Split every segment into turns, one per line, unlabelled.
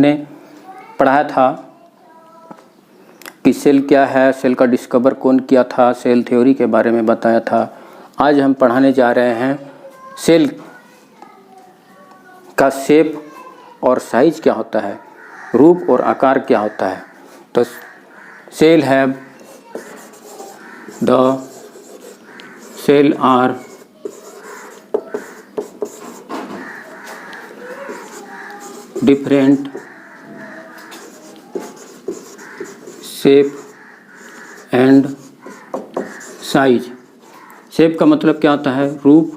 हमने पढ़ाया था कि सेल क्या है, सेल का डिस्कवर कौन किया था, सेल थ्योरी के बारे में बताया था। आज हम पढ़ाने जा रहे हैं सेल का शेप और साइज क्या होता है, रूप और आकार क्या होता है। तो cell have the cell are different shape and size. Shape का मतलब क्या होता है, रूप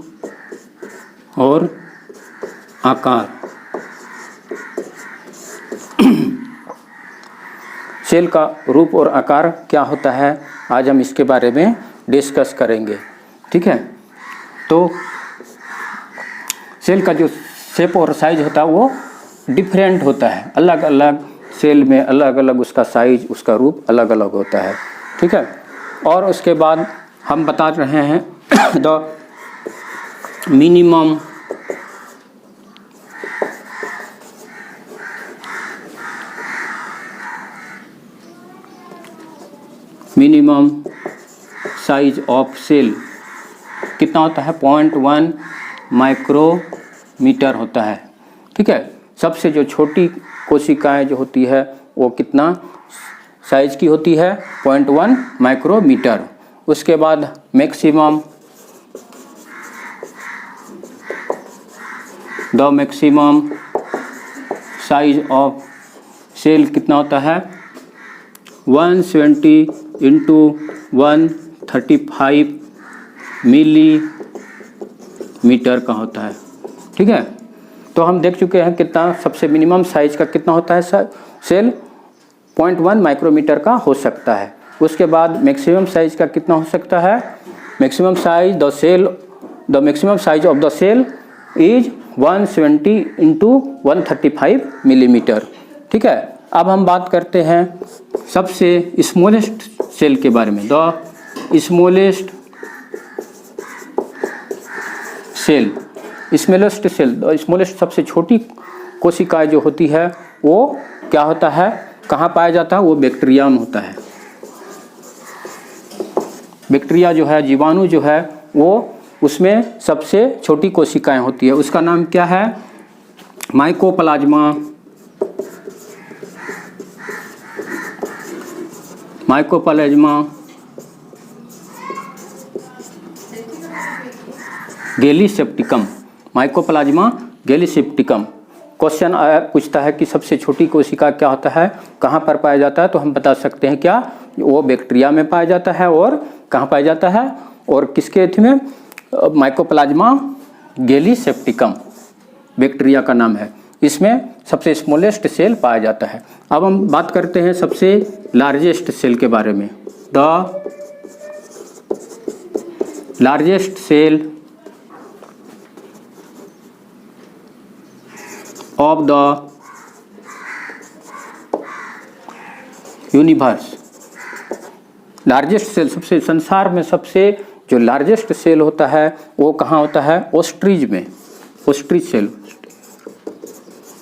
और आकार। सेल का रूप और आकार क्या होता है, आज हम इसके बारे में डिस्कस करेंगे। ठीक है, तो सेल का जो शेप और साइज होता है वो डिफरेंट होता है, अलग अलग सेल में अलग अलग उसका साइज, उसका रूप अलग अलग होता है। ठीक है, और उसके बाद हम बता रहे हैं the minimum size of cell कितना होता है, 0.1 माइक्रोमीटर होता है। ठीक है, सबसे जो छोटी कोशिकाएं जो होती है वो कितना साइज की होती है, 0.1 माइक्रोमीटर। उसके बाद मैक्सिमम साइज ऑफ सेल कितना होता है, 170 इंटू 135 मिलीमीटर का होता है। ठीक है, तो हम देख चुके हैं कितना सबसे मिनिमम साइज का कितना होता है, सेल 0.1 माइक्रोमीटर का हो सकता है। उसके बाद मैक्सिमम साइज का कितना हो सकता है, maximum size the maximum size of the cell is 170 into 135 millimetre. ठीक है, अब हम बात करते हैं सबसे स्मॉलेस्ट सेल के बारे में, द स्मॉलेस्ट सेल। स्मॉलेस्ट सबसे छोटी कोशिकाएं जो होती है वो क्या होता है, कहाँ पाया जाता है, वो बैक्टीरिया में होता है। बैक्टीरिया जो है, जीवाणु जो है, वो उसमें सबसे छोटी कोशिकाएं होती है। उसका नाम क्या है, mycoplasma gallisepticum. Mycoplasma gallisepticum. Question पूछता है कि सबसे छोटी कोशिका क्या होता है, कहाँ पर पाया जाता है, तो हम बता सकते हैं क्या, वो बैक्टीरिया में पाया जाता है। और कहाँ पाया जाता है, और किसके थी में, माइकोप्लाज्मा गैलीसेप्टिकम बैक्टीरिया का नाम है। इसमें सबसे स्मॉलेस्ट सेल पाया जाता है। अब हम बात करते हैं सबसे लार्जेस्ट सेल के बारे में, the largest cell of the universe. Largest cell, सबसे संसार में सबसे जो लार्जेस्ट सेल होता है वो कहाँ होता है, ओस्ट्रिच में।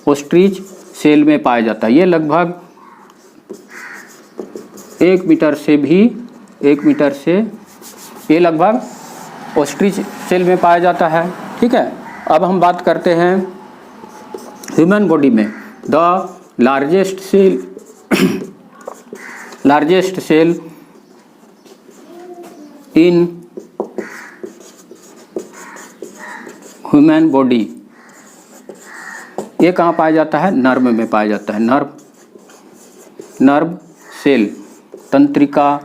ओस्ट्रिच सेल में पाया जाता है। ये लगभग 1 मीटर से ये लगभग ओस्ट्रिच सेल में पाया जाता है। ठीक है, अब हम बात करते हैं ह्यूमन बॉडी में, the largest cell in human body. ये कहाँ पाया जाता है, नर्व में पाया जाता है। नर्व सेल, तंत्रिका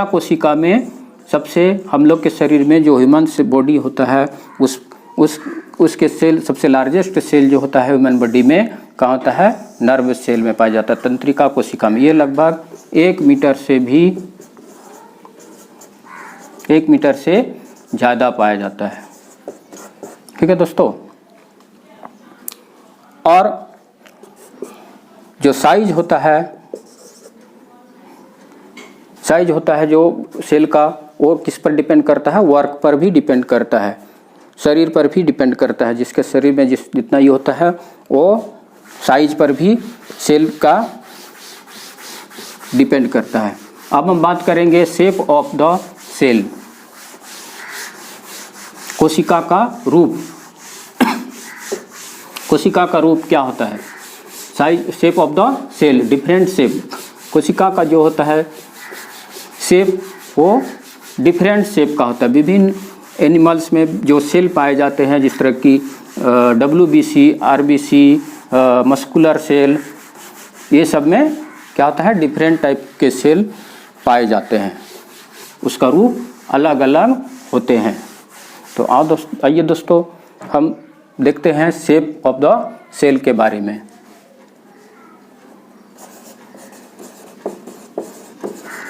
कोशिका में सबसे, हम लोग के शरीर में जो ह्यूमन बॉडी होता है उसके सेल, सबसे लार्जेस्ट सेल जो होता है ह्यूमन बॉडी में कहाँ होता है, नर्व सेल में पाया जाता है, तंत्रिका कोशिका में। ये लगभग 1 मीटर से ज़्यादा पाया जाता है। ठीक है दोस्तों, और जो साइज होता है जो सेल का, वो किस पर डिपेंड करता है, वर्क पर भी डिपेंड करता है। शरीर पर भी डिपेंड करता है। जिसके शरीर में जितना ये होता है वो साइज पर भी सेल का डिपेंड करता है। अब हम बात करेंगे शेप ऑफ द सेल, कोशिका का रूप। कोशिका का रूप क्या होता है? Size, shape of the cell, different shape. कोशिका का जो होता है शेप वो डिफरेंट शेप का होता है। विभिन्न एनिमल्स में जो सेल पाए जाते हैं जिस तरह की WBC, RBC, मस्कुलर सेल, ये सब में क्या होता है डिफरेंट टाइप के सेल पाए जाते हैं, उसका रूप अलग अलग होते हैं। तो आइए दोस्तों हम देखते हैं शेप ऑफ द सेल के बारे में।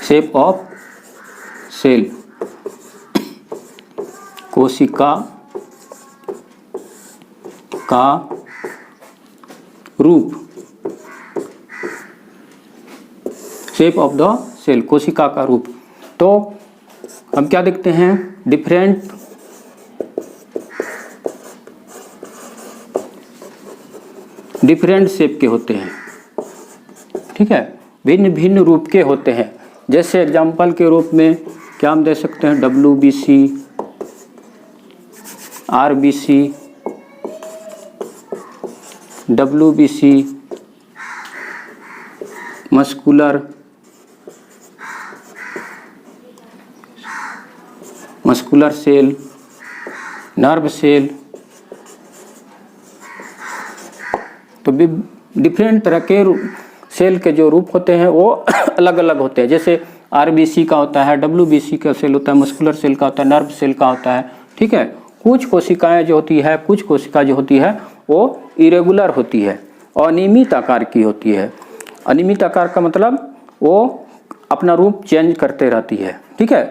शेप ऑफ सेल, कोशिका का रूप। शेप ऑफ द सेल, कोशिका का रूप। तो हम क्या देखते हैं, डिफरेंट शेप के होते हैं, ठीक है, भिन्न भिन्न रूप के होते हैं। जैसे एग्जाम्पल के रूप में क्या हम दे सकते हैं, WBC, RBC, WBC, muscular cell, nerve cell. तो डिफरेंट तरह के सेल के जो रूप होते हैं वो अलग अलग होते हैं। जैसे RBC का होता है, WBC का सेल होता है, मस्कुलर सेल का होता है, नर्व सेल का होता है, ठीक है। कुछ कोशिकाएं जो होती है, कुछ कोशिका जो होती है वो इरेगुलर होती है, अनियमित आकार की होती है। अनियमित आकार का मतलब वो अपना रूप चेंज करते रहती है, ठीक है।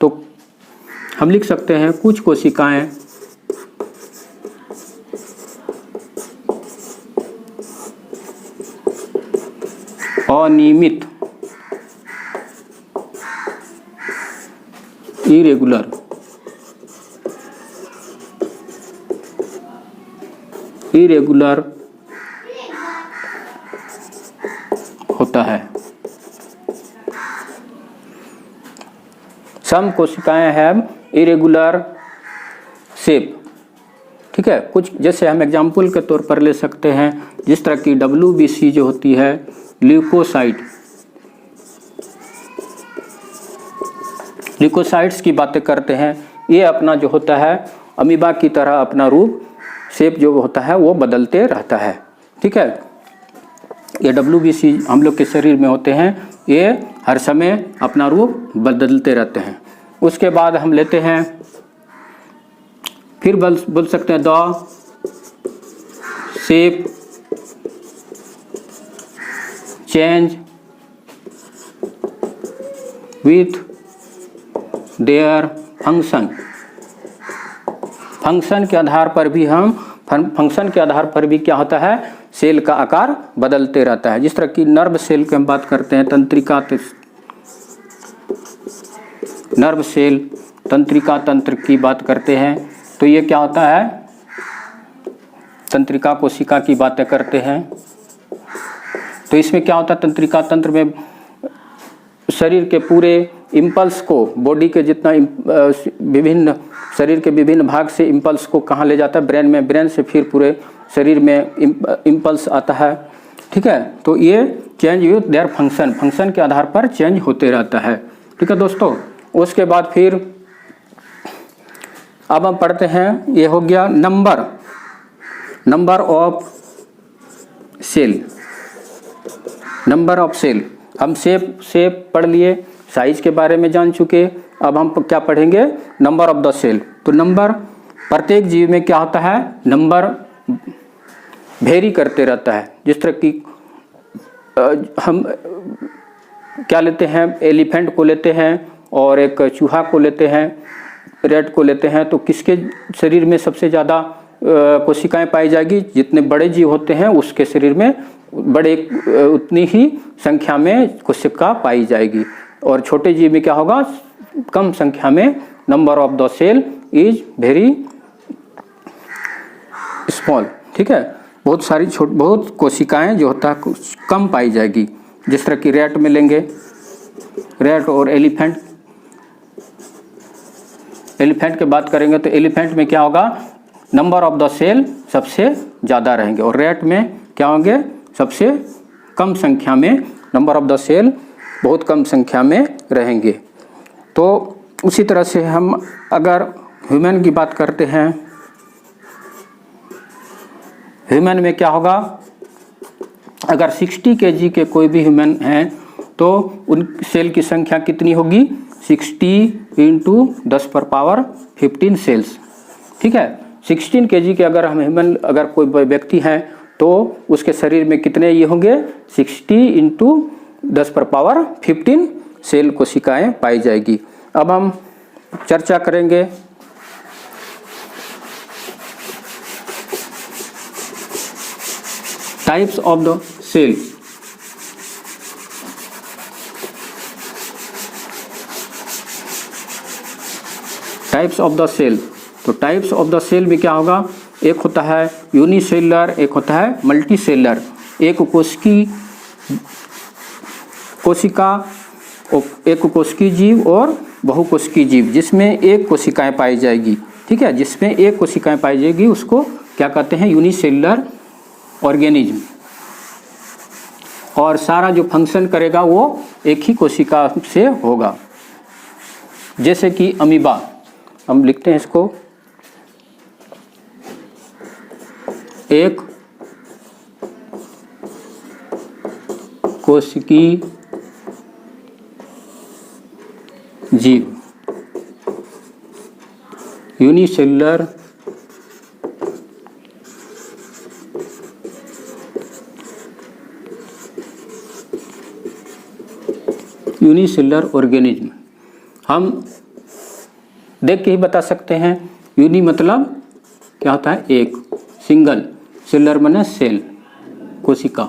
तो हम लिख सकते हैं कुछ कोशिकाएं अनियमित, इरेगुलर, होता है। सम कोशिकाएं हैव इरेगुलर शेप, ठीक है। कुछ जैसे हम एग्जाम्पल के तौर पर ले सकते हैं, जिस तरह की WBC जो होती है, ल्यूकोसाइट्स की बातें करते हैं। ये अपना जो होता है अमीबा की तरह अपना रूप, शेप जो होता है वो बदलते रहता है, ठीक है। ये WBC हम लोग के शरीर में होते हैं, ये हर समय अपना रूप बदलते रहते हैं। उसके बाद हम लेते हैं, फिर बोल सकते हैं the shape change with their function. Function के आधार पर भी क्या होता है, सेल का आकार बदलते रहता है। जिस तरह की नर्व सेल की हम बात करते हैं, नर्व सेल, तंत्रिका तंत्र की बात करते हैं, तो ये क्या होता है, तंत्रिका कोशिका की बातें करते हैं। तो इसमें क्या होता है, तंत्रिका तंत्र में शरीर के पूरे इम्पल्स को, बॉडी के जितना विभिन्न शरीर के विभिन्न भाग से इम्पल्स को कहाँ ले जाता है, ब्रेन में, ब्रेन से फिर पूरे शरीर में इम्पल्स आता है, ठीक है। तो ये चेंज विथ देयर फंक्शन के आधार पर चेंज होते रहता है, ठीक है दोस्तों। उसके बाद फिर अब हम पढ़ते हैं, ये हो गया number of cell. Number of cell, हम शेप पढ़ लिए, साइज के बारे में जान चुके। अब हम क्या पढ़ेंगे, नंबर ऑफ द सेल। तो नंबर, प्रत्येक जीव में क्या होता है, नंबर वेरी करते रहता है। जिस तरह की हम क्या लेते हैं, एलिफेंट को लेते हैं और एक चूहा को लेते हैं, रेट को लेते हैं, तो किसके शरीर में सबसे ज़्यादा कोशिकाएं पाई जाएगी, जितने बड़े जीव होते हैं उसके शरीर में उतनी ही संख्या में कोशिका पाई जाएगी, और छोटे जीव में क्या होगा, कम संख्या में। Number of the cell is very small, ठीक है, बहुत सारी बहुत कोशिकाएं जो होता है कम पाई जाएगी। जिस तरह की रैट में लेंगे, रैट और एलिफेंट की बात करेंगे तो एलिफेंट में क्या होगा, नंबर ऑफ द सेल सबसे ज़्यादा रहेंगे और रैट में क्या होंगे, सबसे कम संख्या में, नंबर ऑफ द सेल बहुत कम संख्या में रहेंगे। तो उसी तरह से हम अगर ह्यूमन की बात करते हैं, ह्यूमन में क्या होगा, अगर 60 kg के कोई भी ह्यूमन हैं तो उन सेल की संख्या कितनी होगी, 60 × 10⁻15 सेल्स, ठीक है। 16 kg के अगर हम ह्यूमन, अगर कोई व्यक्ति हैं तो उसके शरीर में कितने ये होंगे, 60 × 10⁻15 सेल कोशिकाएं पाई जाएगी। अब हम चर्चा करेंगे types of the cell. Types of the cell, तो टाइप्स ऑफ द सेल में क्या होगा, एक होता है यूनिसेलुलर, एक होता है मल्टीसेलुलर। एक कोशिका, एक कोशिकीय जीव और बहुकोशिकीय जीव, जिसमें एक कोशिकाएं पाई जाएगी, ठीक है, जिसमें एक कोशिकाएं पाई जाएगी उसको क्या कहते हैं, यूनिसेलुलर ऑर्गेनिज्म। और सारा जो फंक्शन करेगा वो एक ही कोशिका से होगा। जैसे कि अमीबा, हम लिखते हैं इसको, एक कोशिकीय जीव, यूनिसेलुलर ऑर्गेनिज्म। हम देख के ही बता सकते हैं, यूनि मतलब क्या होता है, एक, सिंगल, सेलुलर माने सेल, कोशिका।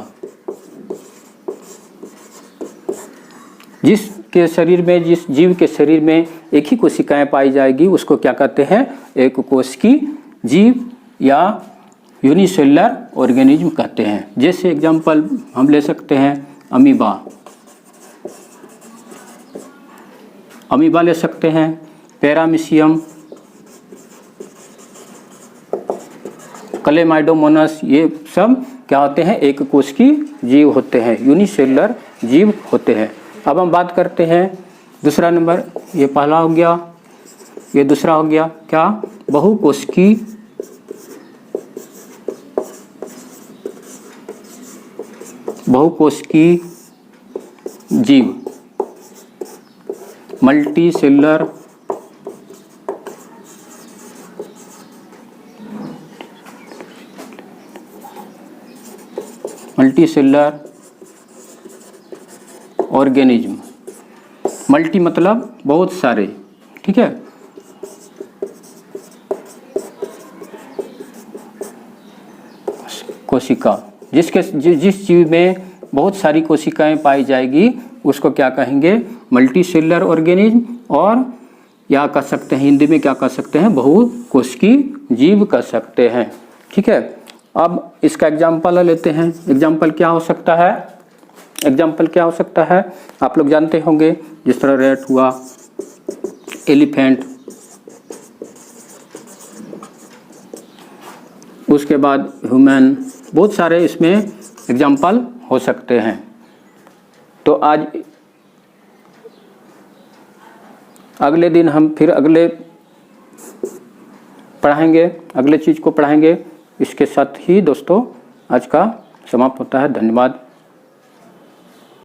जिसके शरीर में, जिस जीव के शरीर में एक ही कोशिकाएं पाई जाएगी उसको क्या कहते हैं, एक कोशिकीय जीव या यूनिसेलुलर ऑर्गेनिज्म कहते हैं। जैसे एग्जांपल हम ले सकते हैं अमीबा, अमीबा ले सकते हैं, पैरामीशियम, क्लेमाइडोमोनास, ये सब क्या होते हैं, एक कोशिकीय जीव होते हैं, यूनिसेलुलर जीव होते हैं। अब हम बात करते हैं दूसरा नंबर, ये पहला हो गया, ये दूसरा हो गया क्या, बहुकोशिकीय जीव, मल्टीसेलुलर ऑर्गेनिज्म। मल्टी मतलब बहुत सारे, ठीक है, कोशिका, जिस जीव में बहुत सारी कोशिकाएं पाई जाएगी उसको क्या कहेंगे, मल्टीसेलुलर ऑर्गेनिज्म, और या कह सकते हैं हिंदी में क्या कह सकते हैं, बहुकोशिकीय जीव कह सकते हैं, ठीक है। अब इसका एग्जाम्पल लेते हैं। एग्जाम्पल क्या हो सकता है, एग्जाम्पल क्या हो सकता है, आप लोग जानते होंगे, जिस तरह रैट हुआ, एलिफेंट, उसके बाद ह्यूमन, बहुत सारे इसमें एग्जाम्पल हो सकते हैं। तो आज अगले दिन हम फिर अगले पढ़ाएंगे, अगले चीज़ को पढ़ाएंगे। इसके साथ ही दोस्तों आज का समाप्त होता है। धन्यवाद।